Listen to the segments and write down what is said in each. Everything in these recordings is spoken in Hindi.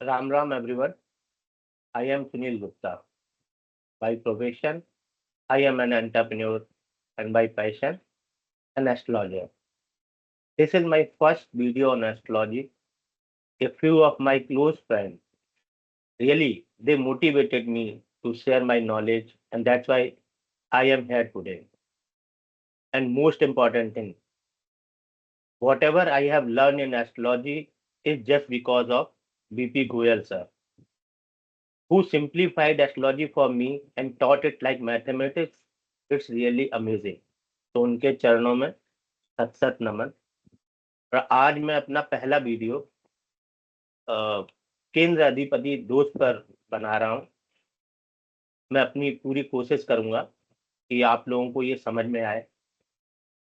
Ram Ram everyone. I am Sunil Gupta. By profession, I am an entrepreneur and by passion, an astrologer. This is my first video on astrology. A few of my close friends really they motivated me to share my knowledge, and that's why I am here today. And most important thing, whatever I have learned in astrology is just because of BP Goyal sir, who simplified astrology for me and taught it like mathematics. It's really amazing. तो उनके चरणों में सत सत नमन। और आज मैं अपना पहला वीडियो केंद्र अधिपति दोष पर बना रहा हूं। मैं अपनी पूरी कोशिश करूंगा कि आप लोगों को ये समझ में आए।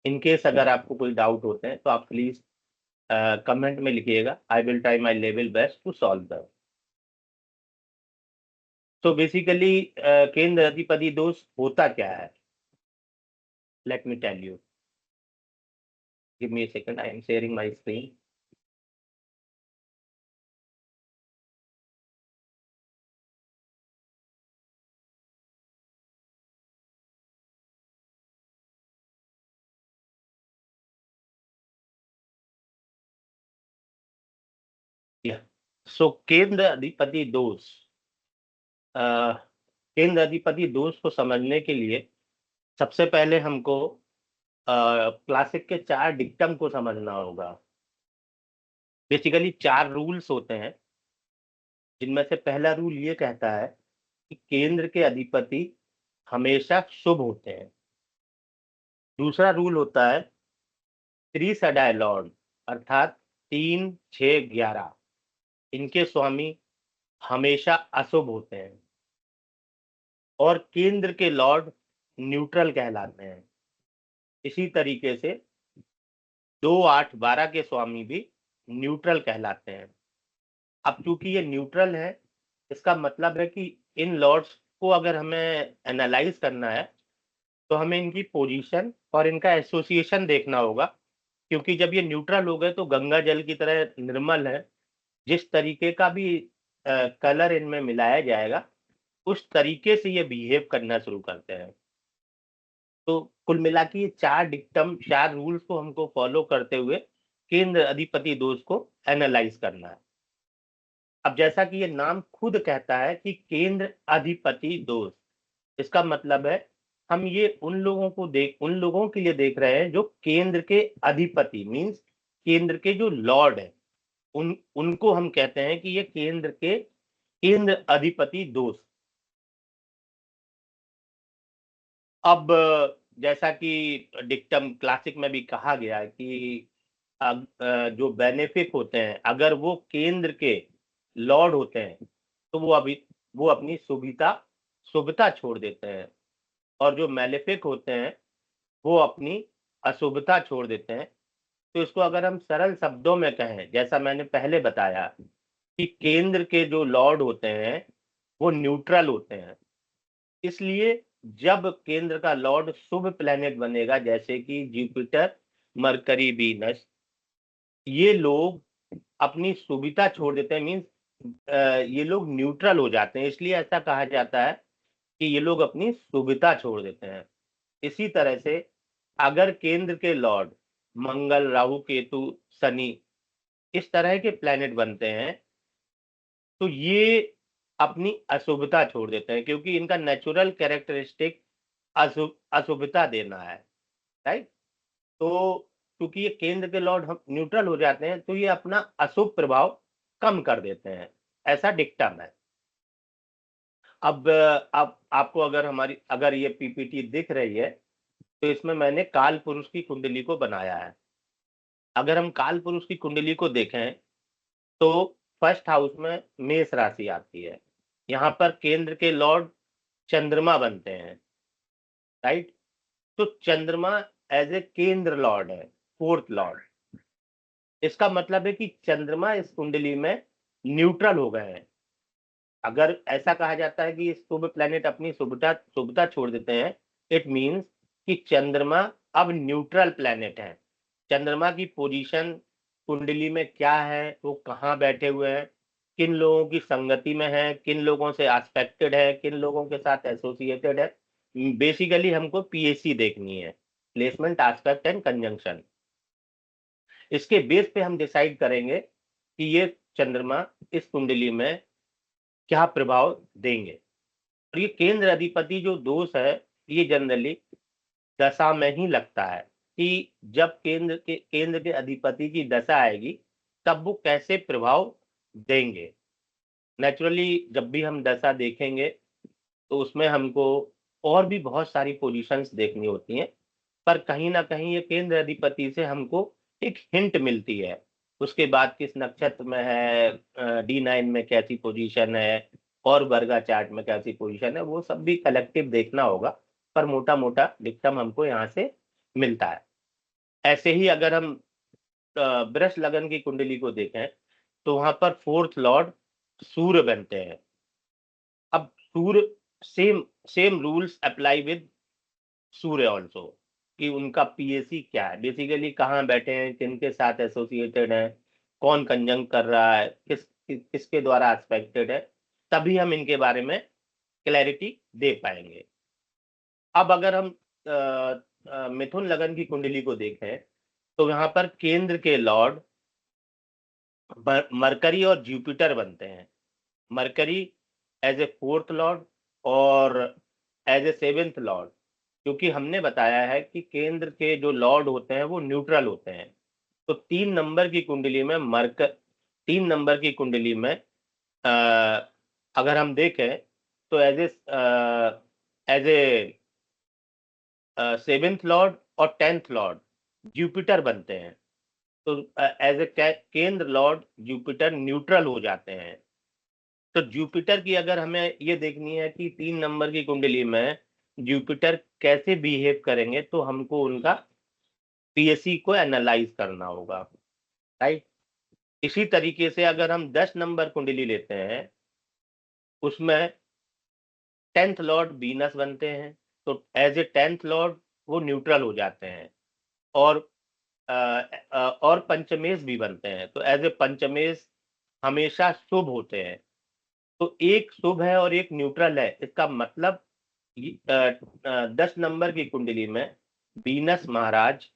इन केस अगर आपको कोई डाउट होते हैं तो आप प्लीज कमेंट में लिखिएगा। I will try my level best to solve them. तो बेसिकली केंद्र अधिपति दोष होता क्या है? Let me tell you. Give me a second, I am sharing my screen. So केंद्र अधिपति दोष, केंद्र अधिपति दोष को समझने के लिए सबसे पहले हमको क्लासिक के 4 डिक्टम को समझना होगा। बेसिकली 4 रूल्स होते हैं, जिनमें से पहला रूल ये कहता है कि केंद्र के अधिपति हमेशा शुभ होते हैं। दूसरा रूल होता है त्रिसडाय लॉर्ड, अर्थात 3, 6, 11 इनके स्वामी हमेशा अशुभ होते हैं। और केंद्र के लॉर्ड न्यूट्रल कहलाते हैं। इसी तरीके से 2, 8, 12 के स्वामी भी न्यूट्रल कहलाते हैं। अब चूंकि ये न्यूट्रल है, इसका मतलब है कि इन लॉर्ड्स को अगर हमें एनालाइज करना है तो हमें इनकी पोजीशन और इनका एसोसिएशन देखना होगा। क्योंकि जब ये न्यूट्रल हो गए तो गंगा जल की तरह निर्मल है, जिस तरीके का भी कलर इनमें मिलाया जाएगा उस तरीके से ये बिहेव करना शुरू करते हैं। तो कुल मिला के ये 4 डिक्टम, 4 रूल्स को हमको फॉलो करते हुए केंद्र अधिपति दोष को एनालाइज करना है। अब जैसा कि ये नाम खुद कहता है कि केंद्र अधिपति दोष, इसका मतलब है हम ये उन लोगों के लिए देख रहे हैं जो केंद्र के अधिपति मींस केंद्र के जो लॉर्ड है, उनको हम कहते हैं कि ये केंद्र अधिपति दोष। अब जैसा कि डिक्टम क्लासिक में भी कहा गया है कि जो बेनिफिक होते हैं अगर वो केंद्र के लॉर्ड होते हैं तो वो अपनी शुभता छोड़ देते हैं, और जो मेलेफिक होते हैं वो अपनी अशुभता छोड़ देते हैं। तो इसको अगर हम सरल शब्दों में कहें, जैसा मैंने पहले बताया कि केंद्र के जो लॉर्ड होते हैं वो न्यूट्रल होते हैं। इसलिए जब केंद्र का लॉर्ड शुभ प्लेनेट बनेगा, जैसे कि जुपिटर, मरकरी, वीनस, ये लोग अपनी शुभता छोड़ देते हैं। मींस ये लोग न्यूट्रल हो जाते हैं, इसलिए ऐसा कहा जाता है कि ये लोग अपनी शुभता छोड़ देते हैं। इसी तरह से अगर केंद्र के लॉर्ड मंगल, राहु, केतु, शनि इस तरह के प्लेनेट बनते हैं तो ये अपनी अशुभता छोड़ देते हैं, क्योंकि इनका नेचुरल कैरेक्टरिस्टिक अशुभता देना है, राइट। तो क्योंकि ये केंद्र के लॉर्ड हम न्यूट्रल हो जाते हैं तो ये अपना अशुभ प्रभाव कम कर देते हैं। ऐसा डिक्टम है। अब आपको अगर ये पीपीटी दिख रही है तो इसमें मैंने काल पुरुष की कुंडली को बनाया है। अगर हम काल पुरुष की कुंडली को देखें तो फर्स्ट हाउस में मेष राशि आती है। यहाँ पर केंद्र के लॉर्ड चंद्रमा बनते हैं, राइट। तो चंद्रमा एज ए केंद्र लॉर्ड है, फोर्थ लॉर्ड। इसका मतलब है कि चंद्रमा इस कुंडली में न्यूट्रल हो गए हैं। अगर ऐसा कहा जाता है कि शुभ प्लेनेट अपनी शुभता छोड़ देते हैं, इट मींस कि चंद्रमा अब न्यूट्रल प्लेनेट है। चंद्रमा की पोजीशन कुंडली में क्या है, वो कहाँ बैठे हुए हैं, किन लोगों की संगति में है, किन लोगों से एस्पेक्टेड है, किन लोगों के साथ एसोसिएटेड है। बेसिकली हमको पीएसी देखनी है, प्लेसमेंट, एस्पेक्ट एंड कंजंक्शन। इसके बेस पे हम डिसाइड करेंगे कि ये चंद्रमा इस कुंडली में क्या प्रभाव देंगे। और ये केंद्र अधिपति जो दोष है, ये जनरली दशा में ही लगता है कि जब केंद्र के अधिपति की दशा आएगी तब वो कैसे प्रभाव देंगे। नेचुरली जब भी हम दशा देखेंगे तो उसमें हमको और भी बहुत सारी पोजीशंस देखनी होती हैं, पर कहीं ना कहीं ये केंद्र अधिपति से हमको एक हिंट मिलती है। उसके बाद किस नक्षत्र में है, D9 में कैसी पोजीशन है, और वर्गा चार्ट में कैसी पोजीशन है, वो सब भी कलेक्टिव देखना होगा, पर मोटा मोटा डिक्टम हमको यहाँ से मिलता है। ऐसे ही अगर हम वृष लगन की कुंडली को देखें तो वहां पर फोर्थ लॉर्ड सूर्य बनते हैं। अब सूर्य, same same rules apply with सूर्य ऑल्सो, कि उनका पीएसी क्या है, बेसिकली कहाँ बैठे हैं, किनके साथ एसोसिएटेड है, कौन कंजंक्ट कर रहा है, किसके द्वारा एस्पेक्टेड है, तभी हम इनके बारे में क्लैरिटी दे पाएंगे। अब अगर हम मिथुन लगन की कुंडली को देखें तो यहाँ पर केंद्र के लॉर्ड मरकरी और जुपिटर बनते हैं। Mercury as a fourth lord और एज ए सेवेंथ लॉर्ड, क्योंकि हमने बताया है कि केंद्र के जो लॉर्ड होते हैं वो न्यूट्रल होते हैं। तो 3 नंबर की कुंडली में 3 नंबर की कुंडली में अ, अगर हम देखें तो एज ए सेवेंथ लॉर्ड और 10th लॉर्ड जुपिटर बनते हैं। तो एज ए केंद्र लॉर्ड जुपिटर न्यूट्रल हो जाते हैं। तो जुपिटर की अगर हमें ये देखनी है कि 3 नंबर की कुंडली में जुपिटर कैसे बिहेव करेंगे, तो हमको उनका पीएससी को एनालाइज करना होगा, राइट। इसी तरीके से अगर हम 10 नंबर कुंडली लेते हैं, उसमें 10th लॉर्ड वीनस बनते हैं। तो एज ए 10th लॉर्ड वो न्यूट्रल हो जाते हैं। और और पंचमेश भी बनते हैं। तो एज ए पंचमेश हमेशा शुभ होते हैं। तो एक शुभ है और एक न्यूट्रल है, इसका मतलब 10 नंबर की कुंडली में वीनस महाराज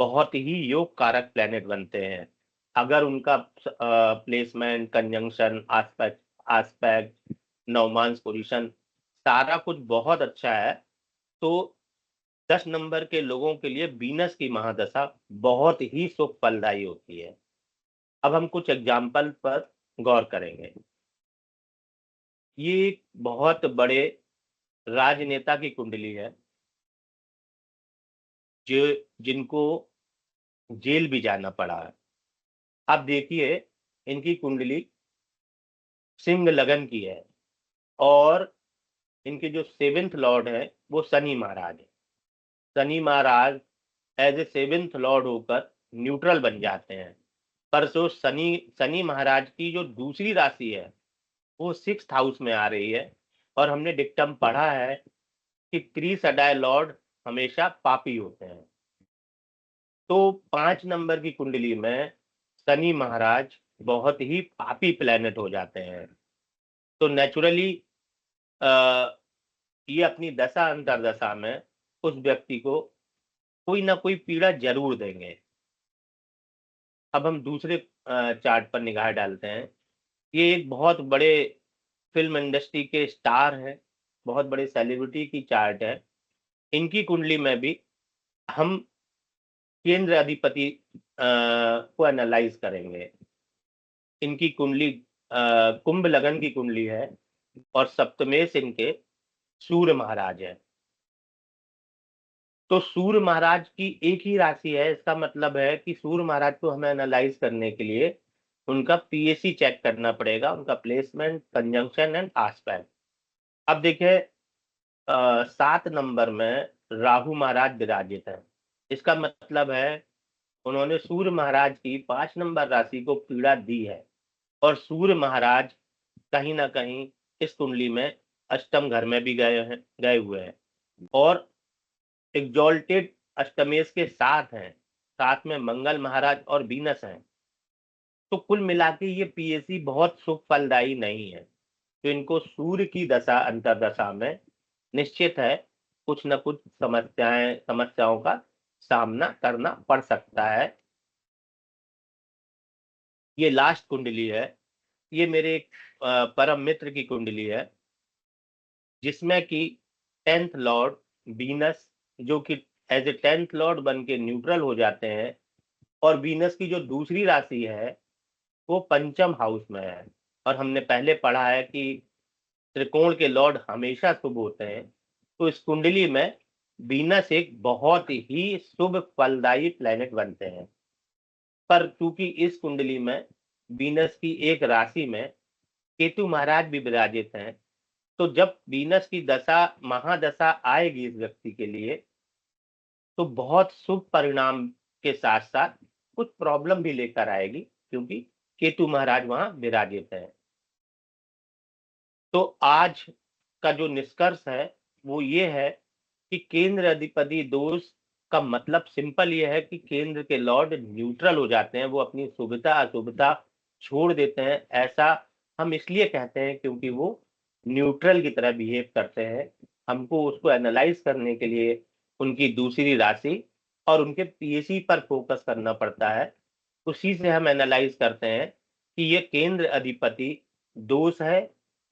बहुत ही योग कारक प्लेनेट बनते हैं। अगर उनका प्लेसमेंट, कंजंक्शन, आस्पेक्ट आस्पेक्ट नवमांश पोजीशन सारा कुछ बहुत अच्छा है, तो 10 नंबर के लोगों के लिए वीनस की महादशा बहुत ही शुभ फलदायी होती है। अब हम कुछ एग्जाम्पल पर गौर करेंगे। ये एक बहुत बड़े राजनेता की कुंडली है, जो जिनको जेल भी जाना पड़ा है। आप देखिए, इनकी कुंडली सिंह लगन की है, और इनके जो सेवेंथ लॉर्ड है वो शनि महाराज है। शनि महाराज एज ए सेवेंथ लॉर्ड होकर न्यूट्रल बन जाते हैं। पर जो शनि शनि महाराज की जो दूसरी राशि है वो 6th हाउस में आ रही है, और हमने डिक्टम पढ़ा है कि त्रिसडाय लॉर्ड हमेशा पापी होते हैं। तो 5 नंबर की कुंडली में शनि महाराज बहुत ही पापी प्लेनेट हो जाते हैं। तो नेचुरली ये अपनी दशा अंतरदशा में उस व्यक्ति को कोई ना कोई पीड़ा जरूर देंगे। अब हम दूसरे चार्ट पर निगाह डालते हैं। ये एक बहुत बड़े फिल्म इंडस्ट्री के स्टार हैं, बहुत बड़े सेलिब्रिटी की चार्ट है। इनकी कुंडली में भी हम केंद्र अधिपति को एनालाइज करेंगे। इनकी कुंडली कुंभ लगन की कुंडली है, और सप्तमेश इनके सूर्य महाराज है। तो सूर्य महाराज की एक ही राशि है, इसका मतलब है कि सूर्य महाराज को हमें एनालाइज करने के लिए उनका पीएसी चेक करना पड़ेगा, उनका प्लेसमेंट, कंजंक्शन एंड आस्पेक्ट। अब देखिए, 7 नंबर में राहु महाराज विराजित है। इसका मतलब है उन्होंने सूर्य महाराज की 5 नंबर राशि को पीड़ा दी है, और सूर्य महाराज कहीं ना कहीं इस कुंडली में अष्टम घर में भी गए हुए हैं, और एग्जॉल्टेड अष्टमेश के साथ हैं। साथ में मंगल महाराज और वीनस हैं। तो कुल मिला के ये पीएससी बहुत सुख फलदायी नहीं है। तो इनको सूर्य की दशा अंतर्दशा में निश्चित है कुछ न कुछ समस्याओं का सामना करना पड़ सकता है। ये लास्ट कुंडली है, ये मेरे एक परम मित्र की कुंडली है, जिसमें कि 10th लॉर्ड वीनस, जो कि एज ए 10th लॉर्ड बन के न्यूट्रल हो जाते हैं, और वीनस की जो दूसरी राशि है वो पंचम हाउस में है। और हमने पहले पढ़ा है कि त्रिकोण के लॉर्ड हमेशा शुभ होते हैं। तो इस कुंडली में वीनस एक बहुत ही शुभ फलदायी प्लेनेट बनते हैं। पर चूंकि इस कुंडली में वीनस की एक राशि में केतु महाराज भी विराजित हैं, तो जब वीनस की दशा महादशा आएगी इस व्यक्ति के लिए, तो बहुत शुभ परिणाम के साथ साथ कुछ प्रॉब्लम भी लेकर आएगी, क्योंकि केतु महाराज वहां विराजित हैं। तो आज का जो निष्कर्ष है वो ये है कि केंद्र अधिपति दोष का मतलब सिंपल ये है कि केंद्र के लॉर्ड न्यूट्रल हो जाते हैं, वो अपनी शुभता अशुभता छोड़ देते हैं। ऐसा हम इसलिए कहते हैं क्योंकि वो न्यूट्रल की तरह बिहेव करते हैं। हमको उसको एनालाइज करने के लिए उनकी दूसरी राशि और उनके पीएससी पर फोकस करना पड़ता है। उसी से हम एनालाइज करते हैं कि ये केंद्र अधिपति दोष है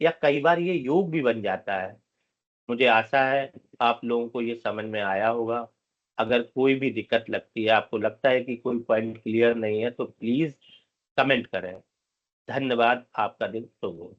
या कई बार ये योग भी बन जाता है। मुझे आशा है आप लोगों को ये समझ में आया होगा। अगर कोई भी दिक्कत लगती है, आपको लगता है कि कोई पॉइंट क्लियर नहीं है, तो प्लीज कमेंट करें। धन्यवाद। आपका दिन शुभ हो।